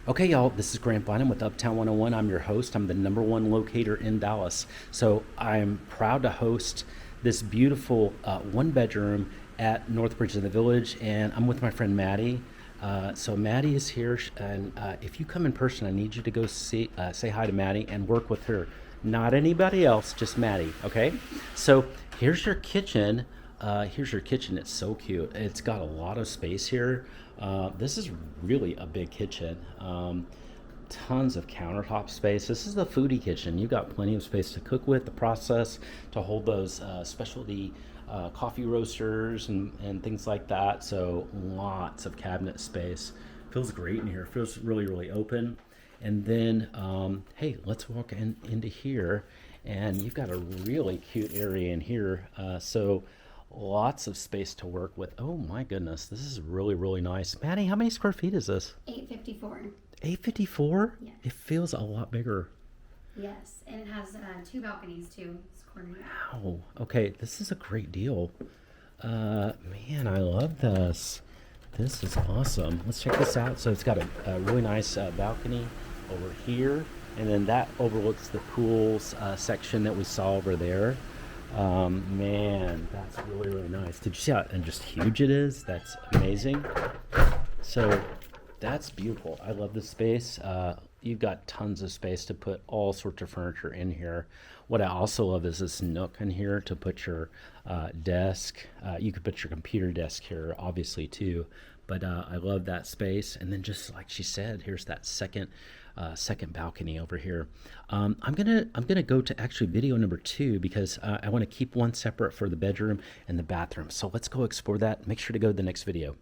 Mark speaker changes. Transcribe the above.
Speaker 1: Okay, y'all, this is Grant Bynum with Uptown 101. I'm your host. I'm the number one locator in Dallas. So I'm proud to host this beautiful one bedroom at Northbridge in the Village, and I'm with my friend Maddie. So Maddie is here, and if you come in person, I need you to go say hi to Maddie and work with her. Not anybody else, just Maddie, okay? So here's your kitchen. Here's your kitchen. It's so cute. It's got a lot of space here. This is really a big kitchen. Tons of countertop space. This is the foodie kitchen. You've got plenty of space to cook with, the process to hold those specialty coffee roasters and things like that. So lots of cabinet space. Feels great in here. Feels really, really open. And then, hey, let's walk into here. And you've got a really cute area in here. So lots of space to work with. Oh my goodness, this is really, really nice. Maddie, how many square feet is this?
Speaker 2: 854.
Speaker 1: 854?
Speaker 2: Yes.
Speaker 1: It feels a lot bigger.
Speaker 2: Yes, and it has two balconies too. It's cornered.
Speaker 1: Wow. Okay, this is a great deal. Man, I love this. This is awesome. Let's check this out. So it's got a really nice balcony over here, and then that overlooks the pools section that we saw over there. Man, that's really, really nice. Did you see how and just huge it is? That's amazing. So that's beautiful. I love this space. You've got tons of space to put all sorts of furniture in here. What I also love is this nook in here to put your desk. You could put your computer desk here, obviously, too. But I love that space. And then just like she said, here's that second balcony over here. I'm gonna go to actually video number 2 because I want to keep one separate for the bedroom and the bathroom. So let's go explore that. Make sure to go to the next video.